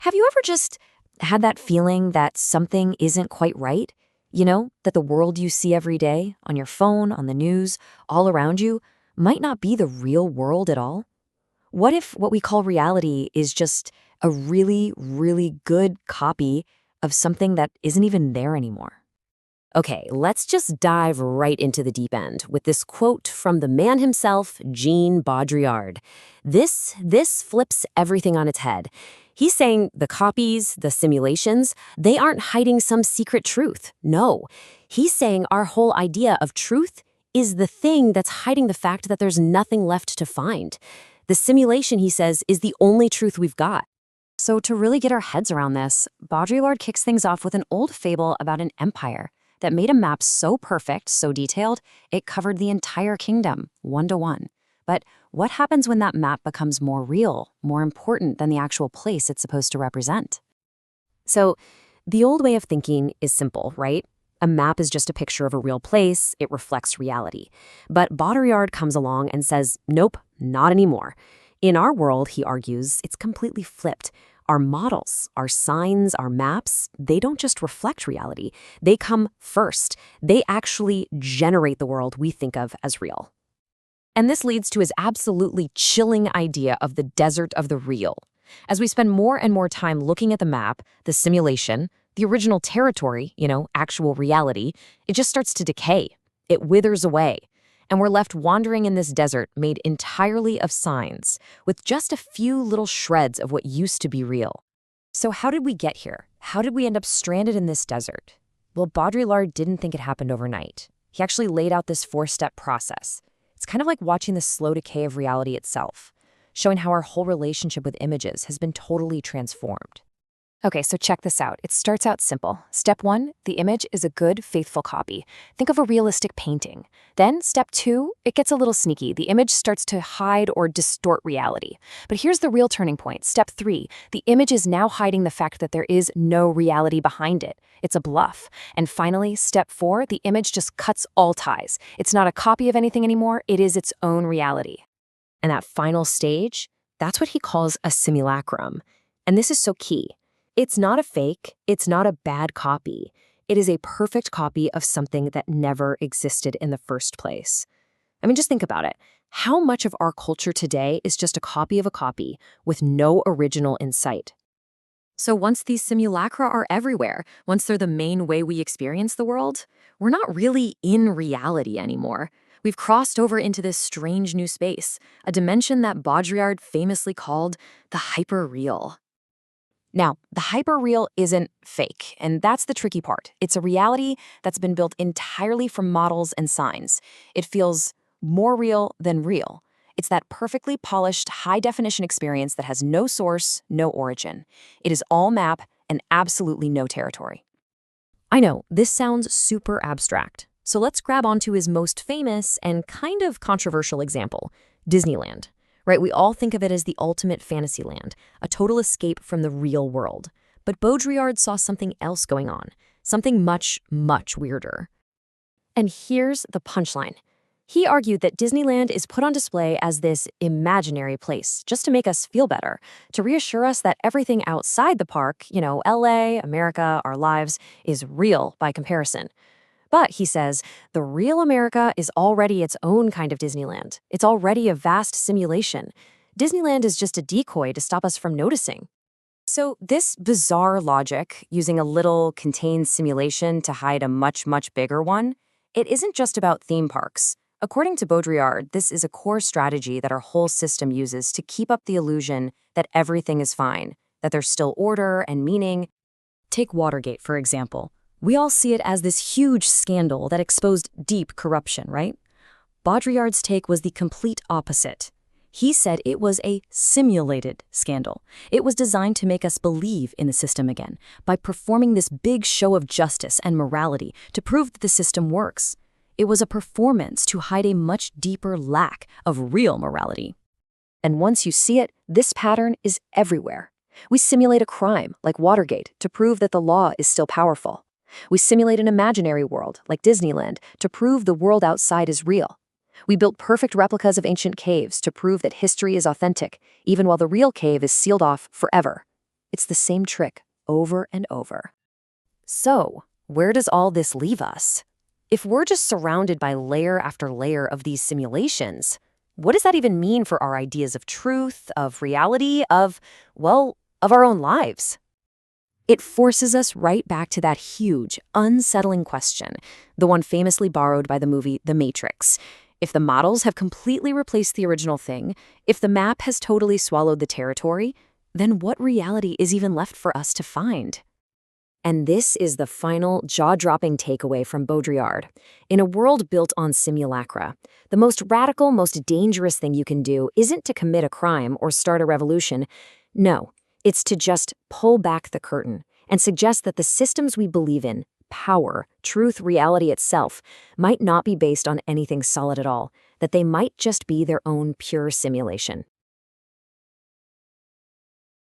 Have you ever just had that feeling that something isn't quite right? You know, that the world you see every day, on your phone, on the news, all around you, might not be the real world at all? What if what we call reality is just a really, really good copy of something that isn't even there anymore? Okay, let's just dive right into the deep end with this quote from the man himself, Jean Baudrillard. This flips everything on its head. He's saying the copies, the simulations, they aren't hiding some secret truth. No, he's saying our whole idea of truth is the thing that's hiding the fact that there's nothing left to find. The simulation, he says, is the only truth we've got. So to really get our heads around this, Baudrillard kicks things off with an old fable about an empire that made a map so perfect, so detailed, it covered the entire kingdom, 1-to-1. But what happens when that map becomes more real, more important than the actual place it's supposed to represent? So, the old way of thinking is simple, right? A map is just a picture of a real place, it reflects reality. But Baudrillard comes along and says, nope, not anymore. In our world, he argues, it's completely flipped. Our models, our signs, our maps, they don't just reflect reality. They come first. They actually generate the world we think of as real. And this leads to his absolutely chilling idea of the desert of the real. As we spend more and more time looking at the map, the simulation, the original territory, actual reality, it just starts to decay. It withers away. And we're left wandering in this desert made entirely of signs, with just a few little shreds of what used to be real. So how did we get here? How did we end up stranded in this desert? Well, Baudrillard didn't think it happened overnight. He actually laid out this 4-step process. It's kind of like watching the slow decay of reality itself, showing how our whole relationship with images has been totally transformed. Okay, so check this out. It starts out simple. Step 1, the image is a good, faithful copy. Think of a realistic painting. Then, step 2, it gets a little sneaky. The image starts to hide or distort reality. But here's the real turning point. Step 3, the image is now hiding the fact that there is no reality behind it. It's a bluff. And finally, step 4, the image just cuts all ties. It's not a copy of anything anymore. It is its own reality. And that final stage, that's what he calls a simulacrum. And this is so key. It's not a fake, it's not a bad copy. It is a perfect copy of something that never existed in the first place. I mean, just think about it. How much of our culture today is just a copy of a copy with no original in sight? So once these simulacra are everywhere, once they're the main way we experience the world, we're not really in reality anymore. We've crossed over into this strange new space, a dimension that Baudrillard famously called the hyper-real. Now, the hyper-real isn't fake, and that's the tricky part. It's a reality that's been built entirely from models and signs. It feels more real than real. It's that perfectly polished, high-definition experience that has no source, no origin. It is all map and absolutely no territory. I know, this sounds super abstract. So let's grab onto his most famous and kind of controversial example, Disneyland. Right, we all think of it as the ultimate fantasy land, a total escape from the real world. But Baudrillard saw something else going on, something much, much weirder. And here's the punchline. He argued that Disneyland is put on display as this imaginary place, just to make us feel better, to reassure us that everything outside the park, LA, America, our lives, is real by comparison. But, he says, the real America is already its own kind of Disneyland. It's already a vast simulation. Disneyland is just a decoy to stop us from noticing. So this bizarre logic, using a little contained simulation to hide a much, much bigger one, it isn't just about theme parks. According to Baudrillard, this is a core strategy that our whole system uses to keep up the illusion that everything is fine, that there's still order and meaning. Take Watergate, for example. We all see it as this huge scandal that exposed deep corruption, right? Baudrillard's take was the complete opposite. He said it was a simulated scandal. It was designed to make us believe in the system again by performing this big show of justice and morality to prove that the system works. It was a performance to hide a much deeper lack of real morality. And once you see it, this pattern is everywhere. We simulate a crime, like Watergate, to prove that the law is still powerful. We simulate an imaginary world, like Disneyland, to prove the world outside is real. We built perfect replicas of ancient caves to prove that history is authentic, even while the real cave is sealed off forever. It's the same trick over and over. So, where does all this leave us? If we're just surrounded by layer after layer of these simulations, what does that even mean for our ideas of truth, of reality, of our own lives? It forces us right back to that huge, unsettling question, the one famously borrowed by the movie The Matrix. If the models have completely replaced the original thing, if the map has totally swallowed the territory, then what reality is even left for us to find? And this is the final jaw-dropping takeaway from Baudrillard. In a world built on simulacra, the most radical, most dangerous thing you can do isn't to commit a crime or start a revolution. No, it's to just pull back the curtain and suggest that the systems we believe in, power, truth, reality itself, might not be based on anything solid at all, that they might just be their own pure simulation.